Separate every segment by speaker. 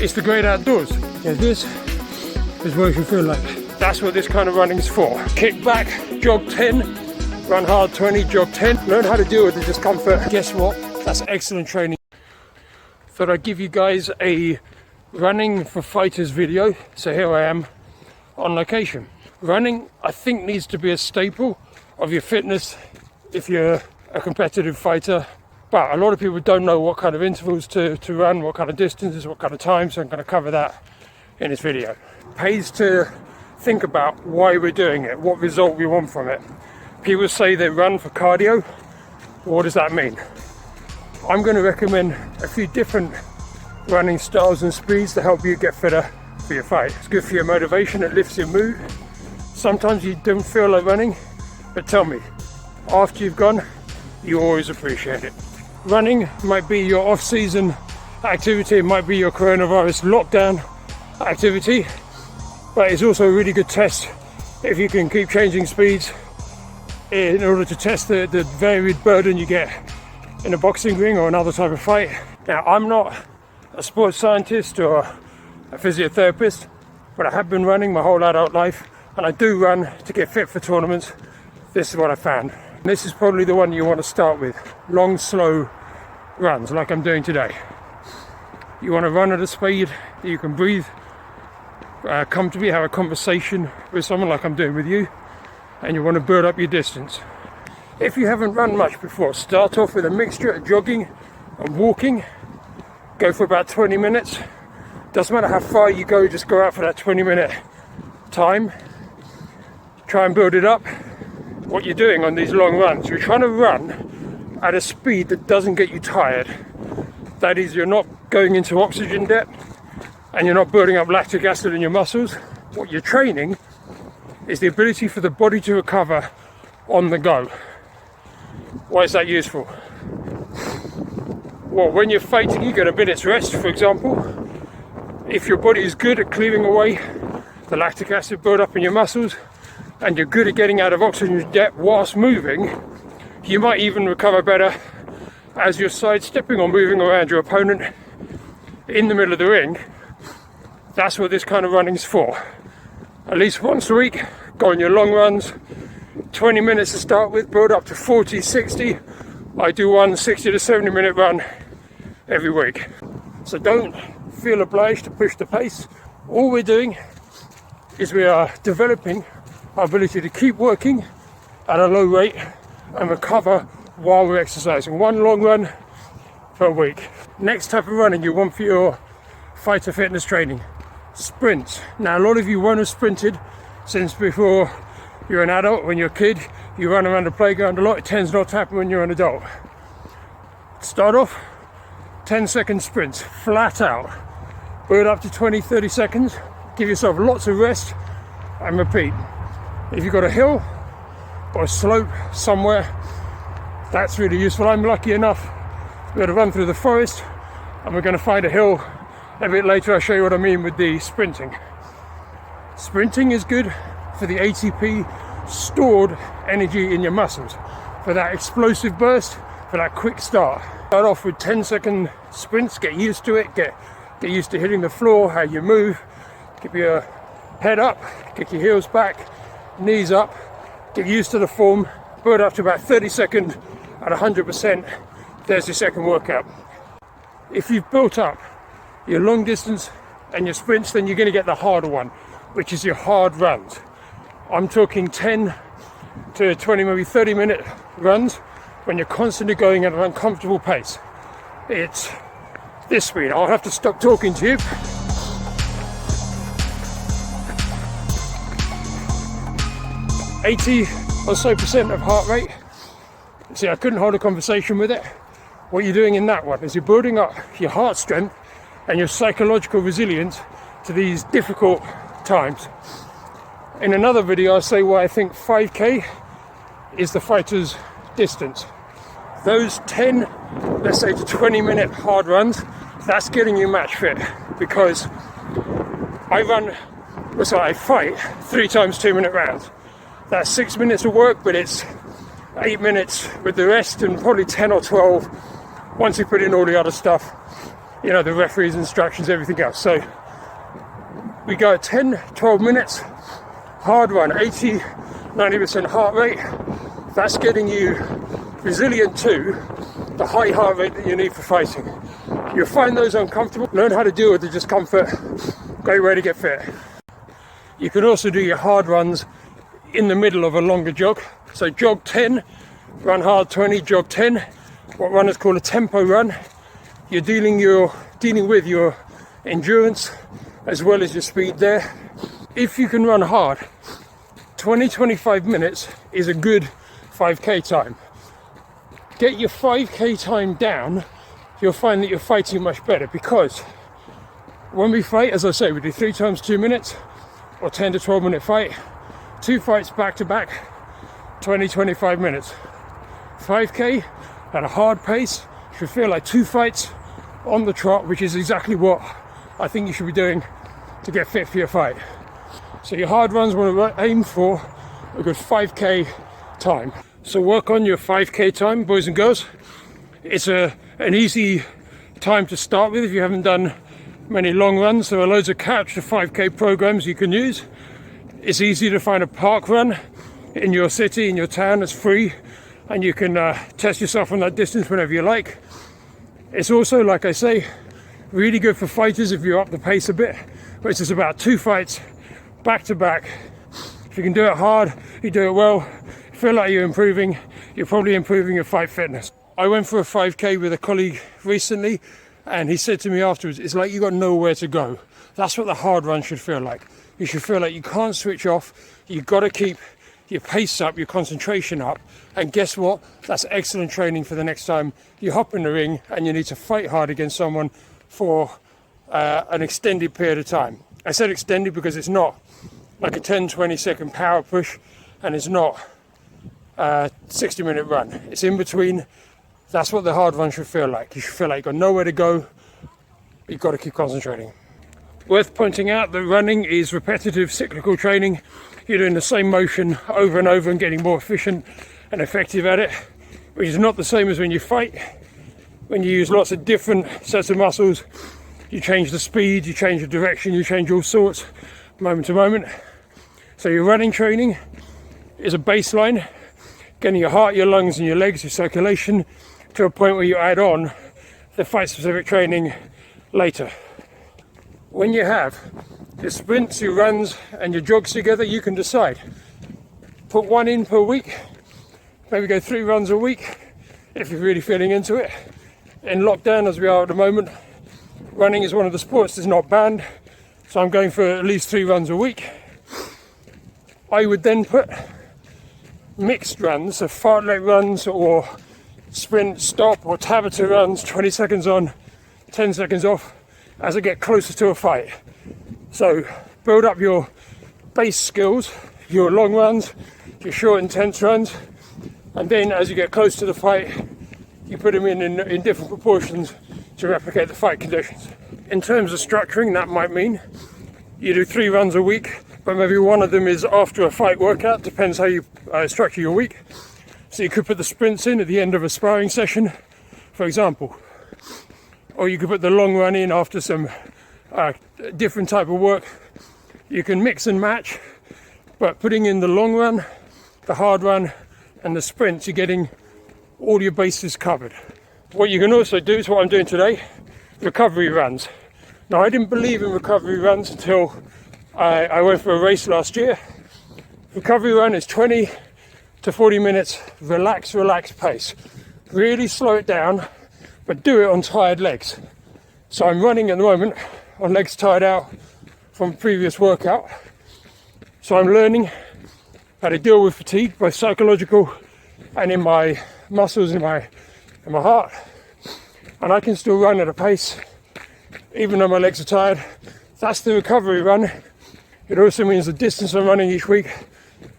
Speaker 1: it's the great outdoors. Yeah, this is what it should feel like. That's what this kind of running is for. Kick back, jog 10, run hard 20, jog 10. Learn how to deal with the discomfort. Guess what? That's excellent training. Thought I'd give you guys a running for fighters video. So here I am on location. Running, I think, needs to be a staple of your fitness if you're a competitive fighter. But a lot of people don't know what kind of intervals to run, what kind of distances, what kind of time, so I'm going to cover that in this video. It pays to think about why we're doing it, what result we want from it. People say they run for cardio. What does that mean? I'm going to recommend a few different running styles and speeds to help you get fitter for your fight. It's good for your motivation, it lifts your mood. Sometimes you don't feel like running, but tell me, after you've gone, you always appreciate it. Running might be your off-season activity, it might be your coronavirus lockdown activity, but it's also a really good test if you can keep changing speeds in order to test the varied burden you get in a boxing ring or another type of fight. Now, I'm not a sports scientist or a physiotherapist, but I have been running my whole adult life, and I do run to get fit for tournaments. This is what I found. This is probably the one you want to start with. Long, slow runs like I'm doing today. You want to run at a speed that you can breathe comfortably, have a conversation with someone like I'm doing with you, and you want to build up your distance. If you haven't run much before, start off with a mixture of jogging and walking. Go for about 20 minutes. Doesn't matter how far you go, just go out for that 20-minute time. Try and build it up. What you're doing on these long runs, you're trying to run at a speed that doesn't get you tired. That is, you're not going into oxygen debt and you're not building up lactic acid in your muscles. What you're training is the ability for the body to recover on the go. Why is that useful? Well, when you're fighting, you get a minute's rest, for example. If your body is good at clearing away the lactic acid build-up in your muscles, and you're good at getting out of oxygen debt whilst moving, you might even recover better as you're sidestepping or moving around your opponent in the middle of the ring. That's what this kind of running is for. At least once a week, go on your long runs, 20 minutes to start with, build up to 40, 60. I do one 60 to 70 minute run every week. So don't feel obliged to push the pace. All we're doing is we are developing our ability to keep working at a low rate and recover while we're exercising. One long run per week. Next type of running you want for your fighter fitness training: sprints. Now, a lot of you won't have sprinted since before you're an adult. When you're a kid, you run around the playground a lot. It tends not to happen when you're an adult. Start off 10-second sprints, flat out. Build up to 20-30 seconds. Give yourself lots of rest and repeat. If you've got a hill or a slope somewhere, that's really useful. I'm lucky enough to be able to run through the forest, and we're going to find a hill a bit later. I'll show you what I mean with the sprinting. Sprinting is good for the ATP stored energy in your muscles, for that explosive burst, for that quick start. Start off with 10-second sprints, get used to it, get used to hitting the floor, how you move. Keep your head up, kick your heels back, knees up, get used to the form, build up to about 30 seconds at 100%. There's your second workout. If you've built up your long distance and your sprints, then you're going to get the harder one, which is your hard runs. I'm talking 10 to 20, maybe 30-minute runs when you're constantly going at an uncomfortable pace. It's this speed. I'll have to stop talking to you. %80 or so of heart rate. See, I couldn't hold a conversation with it. What you're doing in that one is you're building up your heart strength and your psychological resilience to these difficult times. In another video, I'll say why I think 5K is the fighter's distance. Those 10, let's say to 20-minute hard runs, that's getting you match fit, because I fight 3 times 2-minute rounds. That's 6 minutes of work, but it's 8 minutes with the rest, and probably 10 or 12 once you put in all the other stuff you know, the referee's instructions, everything else. So we go at 10, 12 minutes, hard run, 80, 90% heart rate. That's getting you resilient to the high heart rate that you need for fighting. You'll find those uncomfortable, learn how to deal with the discomfort, great way to get fit. You can also do your hard runs in the middle of a longer jog. So jog 10, run hard 20, jog 10, what runners call a tempo run. You're dealing with your endurance as well as your speed there. If you can run hard, 20-25 minutes is a good 5k time. Get your 5k time down, you'll find that you're fighting much better, because when we fight, as I say, we do 3 times 2 minutes or 10 to 12 minute fight, 2 fights back to back, 20-25 minutes. 5k at a hard pace should feel like 2 fights on the trot, which is exactly what I think you should be doing to get fit for your fight. So your hard runs want to aim for a good 5k time. So work on your 5k time, boys and girls. It's an easy time to start with if you haven't done many long runs. There are loads of couch to 5k programs you can use. It's easy to find a park run in your city, in your town, that's free, and you can test yourself on that distance whenever you like. It's also, like I say, really good for fighters if you up the pace a bit, which is about 2 fights back to back. If you can do it hard, you do it well, feel like you're improving, you're probably improving your fight fitness. I went for a 5k with a colleague recently, and he said to me afterwards, it's like you got nowhere to go. That's what the hard run should feel like. You should feel like you can't switch off, you've got to keep your pace up, your concentration up, and guess what? That's excellent training for the next time you hop in the ring and you need to fight hard against someone for an extended period of time. I said extended because it's not like a 10-20 second power push, and it's not a 60-minute run. It's in between. That's what the hard run should feel like. You should feel like you've got nowhere to go, but you've got to keep concentrating. Worth pointing out that running is repetitive cyclical training. You're doing the same motion over and over and getting more efficient and effective at it, which is not the same as when you fight. When you use lots of different sets of muscles, you change the speed, you change the direction, you change all sorts moment to moment. So your running training is a baseline, getting your heart, your lungs and your legs, your circulation to a point where you add on the fight specific training later. When you have your sprints, your runs and your jogs together, you can decide. Put 1 in per week, maybe go 3 runs a week if you're really feeling into it. In lockdown as we are at the moment, running is one of the sports that's not banned, so I'm going for at least 3 runs a week. I would then put mixed runs, so fartlek runs or sprint, stop or Tabata runs, 20 seconds on, 10 seconds off, as I get closer to a fight. So build up your base skills, your long runs, your short intense runs, and then as you get close to the fight, you put them in different proportions to replicate the fight conditions. In terms of structuring, that might mean you do 3 runs a week, but maybe one of them is after a fight workout, depends how you structure your week. So you could put the sprints in at the end of a sparring session, for example. Or you could put the long run in after some different type of work. You can mix and match, but putting in the long run, the hard run and the sprints, you're getting all your bases covered. What you can also do is what I'm doing today, recovery runs. Now I didn't believe in recovery runs until I went for a race last year. Recovery run is 20 to 40 minutes, relax pace. Really slow it down, but do it on tired legs. So I'm running at the moment on legs tired out from a previous workout. So I'm learning how to deal with fatigue, both psychological and in my muscles, in my heart. And I can still run at a pace, even though my legs are tired. That's the recovery run. It also means the distance I'm running each week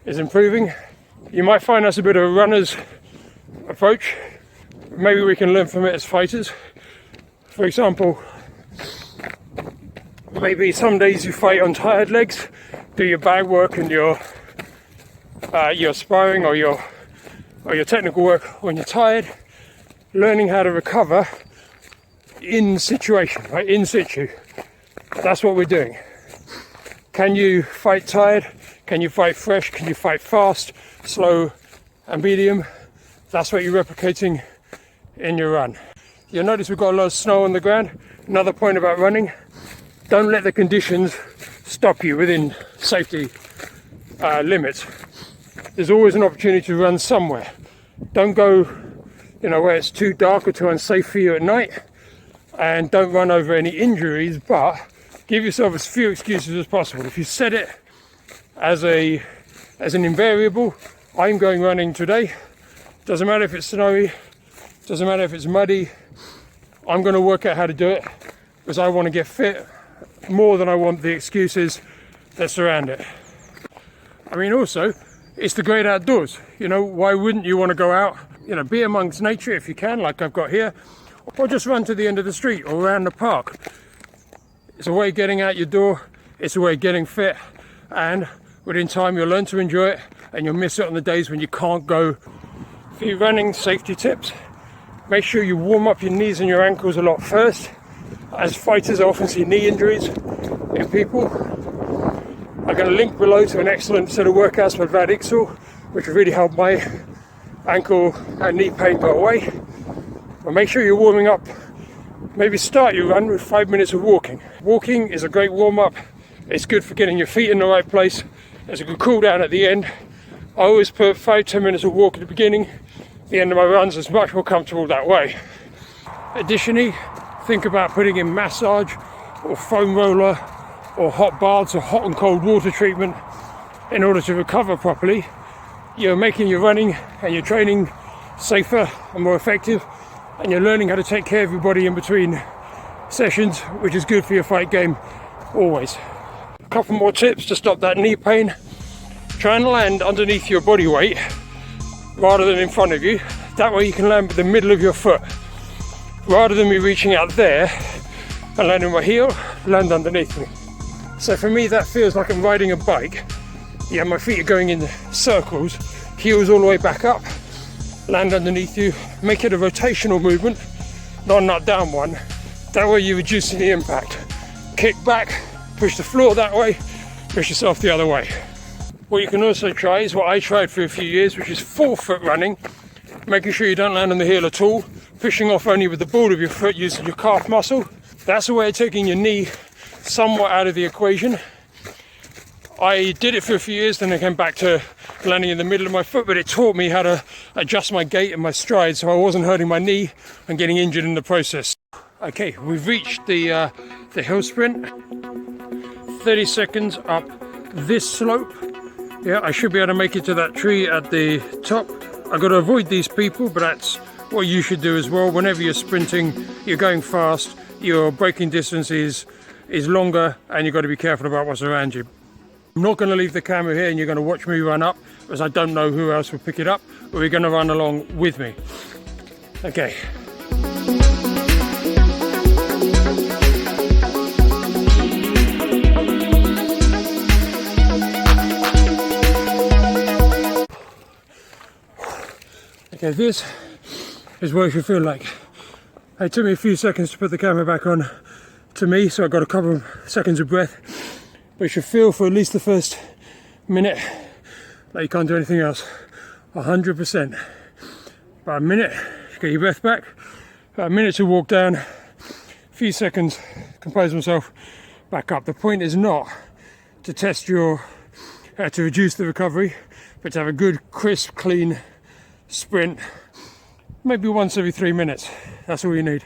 Speaker 1: is improving. You might find that's a bit of a runner's approach. Maybe we can learn from it as fighters. For example, maybe some days you fight on tired legs, do your bag work and your sparring or your technical work when you're tired. Learning how to recover in situation, right? In situ. That's what we're doing. Can you fight tired? Can you fight fresh? Can you fight fast, slow, and medium? That's what you're replicating in your run. You'll notice we've got a lot of snow on the ground. Another point about running, don't let the conditions stop you within safety limits. There's always an opportunity to run somewhere. Don't go, where it's too dark or too unsafe for you at night, and don't run over any injuries, but give yourself as few excuses as possible. If you set it as an invariable, I'm going running today, doesn't matter if it's snowy, doesn't matter if it's muddy, I'm going to work out how to do it because I want to get fit more than I want the excuses that surround it. I mean, also, it's the great outdoors. Why wouldn't you want to go out, be amongst nature if you can, like I've got here, or just run to the end of the street or around the park. It's a way of getting out your door, it's a way of getting fit, and within time you'll learn to enjoy it and you'll miss it on the days when you can't go. For your running safety tips, make sure you warm up your knees and your ankles a lot first. As fighters, I often see knee injuries in people. I'm going to link below to an excellent set of workouts by Vlad Ixel, which really helped my ankle and knee pain go away. But make sure you're warming up. Maybe start your run with 5 minutes of walking. Walking is a great warm-up. It's good for getting your feet in the right place. There's a good cool down at the end. I always put 5-10 minutes of walk at the beginning. The end of my runs is much more comfortable that way. Additionally, think about putting in massage or foam roller or hot baths or hot and cold water treatment in order to recover properly. You're making your running and your training safer and more effective, and you're learning how to take care of your body in between sessions, which is good for your fight game always. A couple more tips to stop that knee pain. Try and land underneath your body weight rather than in front of you. That way you can land with the middle of your foot. Rather than me reaching out there and landing my heel, land underneath me. So for me that feels like I'm riding a bike. Yeah, my feet are going in circles, heels all the way back up, land underneath you, make it a rotational movement, not a nut down one. That way you're reducing the impact. Kick back, push the floor that way, push yourself the other way. What you can also try is what I tried for a few years, which is forefoot running, making sure you don't land on the heel at all, pushing off only with the ball of your foot using your calf muscle. That's a way of taking your knee somewhat out of the equation. I did it for a few years, then I came back to landing in the middle of my foot, but it taught me how to adjust my gait and my stride so I wasn't hurting my knee and getting injured in the process. Okay, we've reached the hill sprint. 30 seconds up this slope. Yeah, I should be able to make it to that tree at the top. I've got to avoid these people, but that's what you should do as well. Whenever you're sprinting, you're going fast, your braking distance is longer, and you've got to be careful about what's around you. I'm not going to leave the camera here and you're going to watch me run up, because I don't know who else will pick it up, but we're going to run along with me. Okay. Okay, this is what it should feel like. It took me a few seconds to put the camera back on to me, so I got a couple of seconds of breath. But it should feel for at least the first minute like you can't do anything else. 100%. About a minute to get your breath back. About a minute to walk down. A few seconds, compose myself back up. The point is not to test to reduce the recovery, but to have a good, crisp, clean sprint, maybe once every 3 minutes. That's all you need.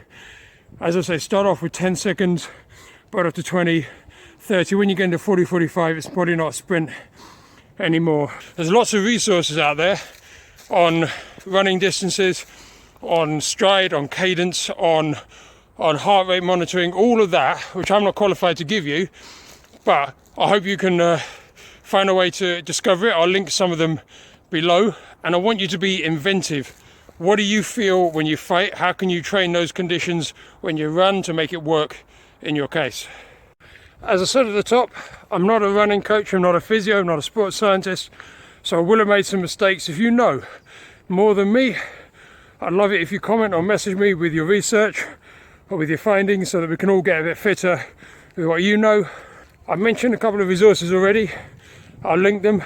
Speaker 1: As I say, start off with 10 seconds, but up to 20, 30. When you get into 40, 45, it's probably not a sprint anymore. There's lots of resources out there on running distances, on stride, on cadence, on heart rate monitoring, all of that, which I'm not qualified to give you, but I hope you can find a way to discover it. I'll link some of them below, and I want you to be inventive. What do you feel when you fight? How can you train those conditions when you run to make it work in your case? As I said at the top, I'm not a running coach, I'm not a physio, I'm not a sports scientist, so I will have made some mistakes. If you know more than me, I'd love it if you comment or message me with your research, with your findings so that we can all get a bit fitter with what you know. I've mentioned a couple of resources already. I'll link them.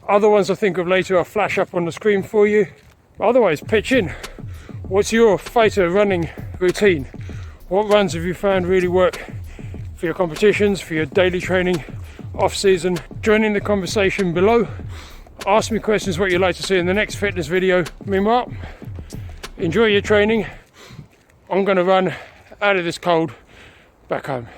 Speaker 1: Other ones I think of later I'll flash up on the screen for you. Otherwise, pitch in. What's your fighter running routine? What runs have you found really work for your competitions, for your daily training, off season? Join in the conversation below. Ask me questions what you'd like to see in the next fitness video. Meanwhile, enjoy your training. I'm going to run out of this cold back home.